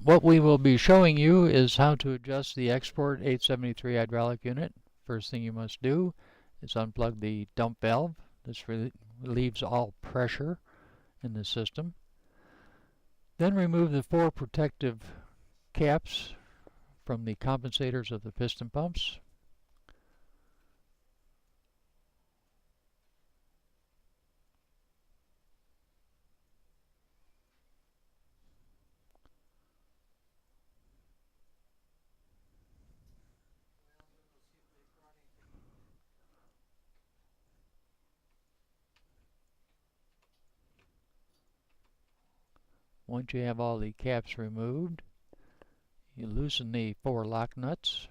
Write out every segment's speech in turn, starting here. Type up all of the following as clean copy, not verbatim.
What we will be showing you is how to adjust the Export 873 hydraulic unit. First thing you must do is unplug the dump valve. This relieves all pressure in the system. Then remove the 4 protective caps from the compensators of the piston pumps. Once you have all the caps removed, you loosen the 4 lock nuts,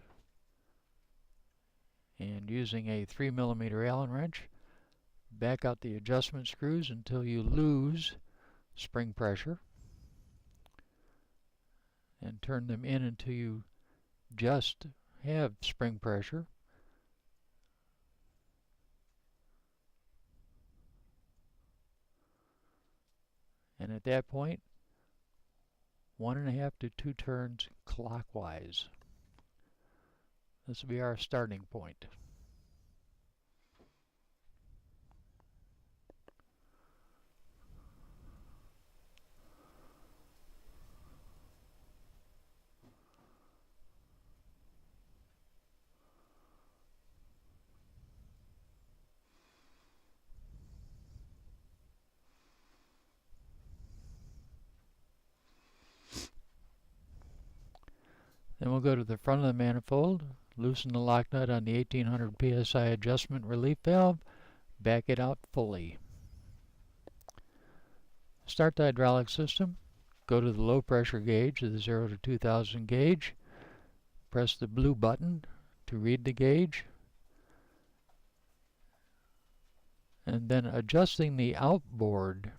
and using a 3mm Allen wrench, back out the adjustment screws until you lose spring pressure, and turn them in until you just have spring pressure. And at that point, 1.5 to 2 turns clockwise. This will be our starting point. Then we'll go to the front of the manifold, loosen the lock nut on the 1800 psi adjustment relief valve, back it out fully. Start the hydraulic system, go to the low pressure gauge, the 0 to 2000 gauge, press the blue button to read the gauge, and then adjusting the outboard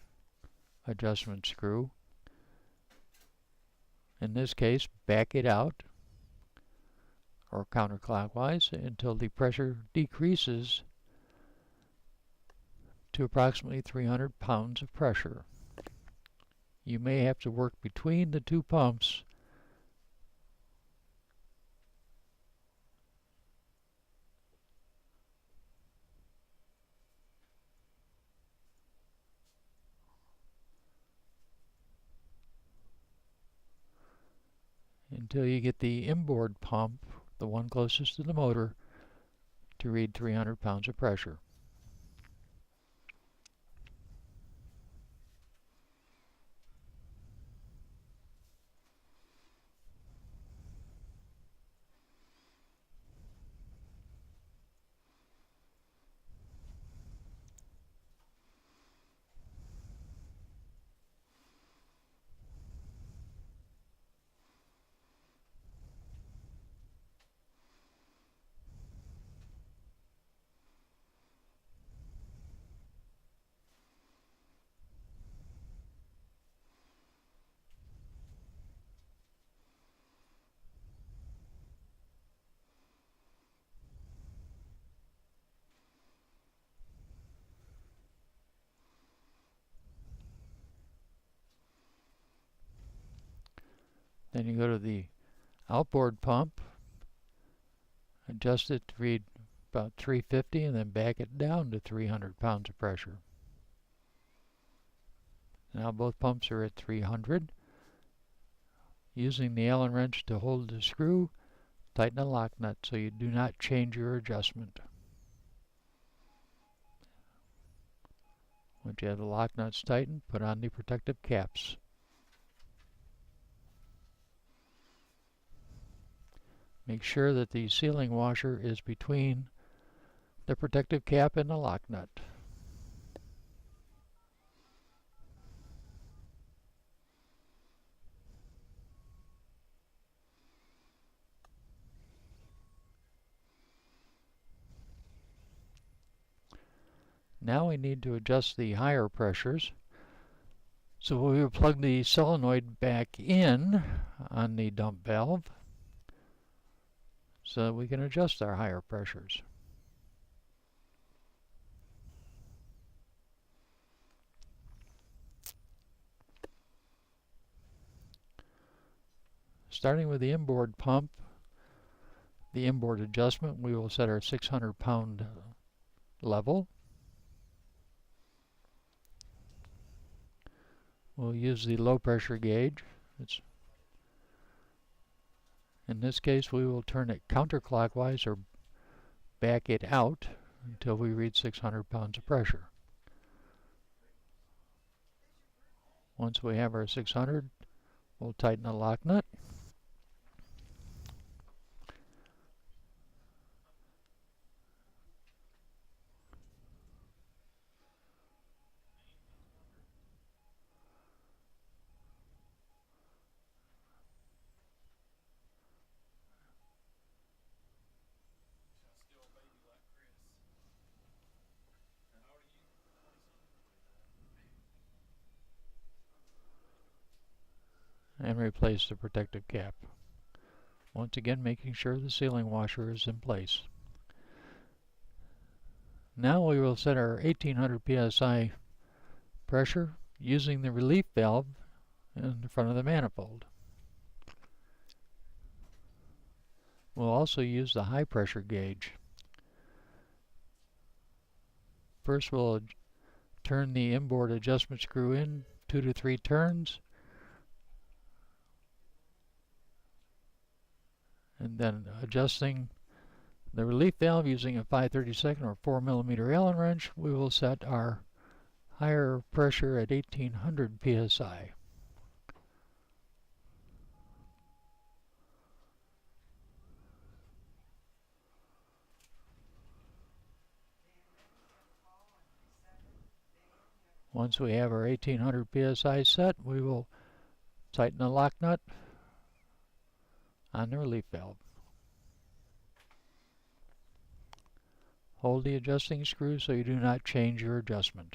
adjustment screw. In this case, back it out or counterclockwise until the pressure decreases to approximately 300 pounds of pressure. You may have to work between the 2 pumps until you get the inboard pump, the one closest to the motor, to read 300 pounds of pressure. Then you go to the outboard pump, adjust it to read about 350 and then back it down to 300 pounds of pressure. Now both pumps are at 300. Using the Allen wrench to hold the screw, tighten the lock nut so you do not change your adjustment. Once you have the lock nuts tightened, put on the protective caps. Make sure that the sealing washer is between the protective cap and the lock nut. Now we need to adjust the higher pressures. So we will plug the solenoid back in on the dump valve so that we can adjust our higher pressures. Starting with the inboard pump, the inboard adjustment, we will set our 600 pound level. We'll use the low pressure gauge. In this case, we will turn it counterclockwise or back it out until we reach 600 pounds of pressure. Once we have our 600, we'll tighten the lock nut. And replace the protective cap. Once again, making sure the sealing washer is in place. Now we will set our 1800 psi pressure using the relief valve in the front of the manifold. We'll also use the high pressure gauge. First, we'll turn the inboard adjustment screw in 2 to 3 turns, and then adjusting the relief valve using a 5/32 or 4mm Allen wrench, we will set our higher pressure at 1800 psi. Once we have our 1800 psi set, we will tighten the lock nut on the relief valve. Hold the adjusting screw so you do not change your adjustment.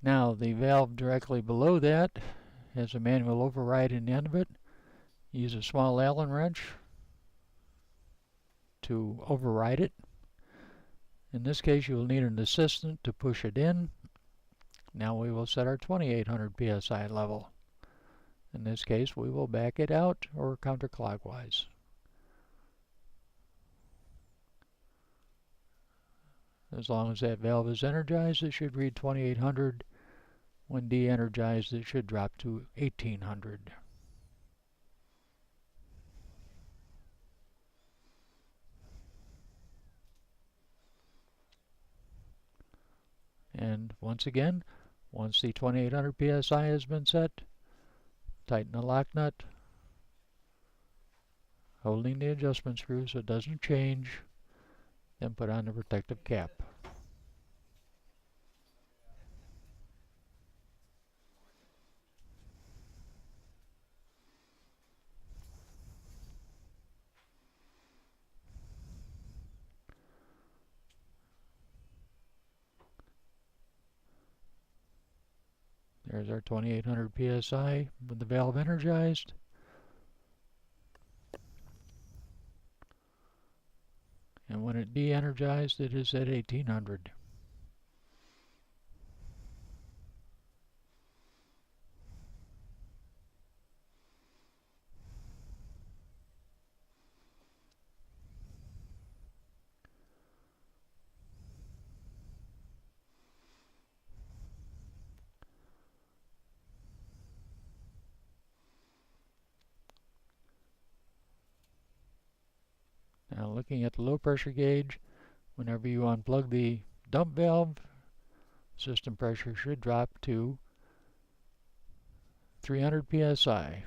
Now the valve directly below that has a manual override in the end of it. Use a small Allen wrench to override it. In this case, you will need an assistant to push it in. Now we will set our 2800 psi level. In this case, we will back it out or counterclockwise. As long as that valve is energized, it should read 2800. When de-energized, it should drop to 1800. And once again, once the 2800 psi has been set, tighten the lock nut, holding the adjustment screw so it doesn't change, then put on the protective cap. There's our 2800 psi with the valve energized. And when it de-energized, it is at 1800. Now looking at the low pressure gauge, whenever you unplug the dump valve, system pressure should drop to 300 psi.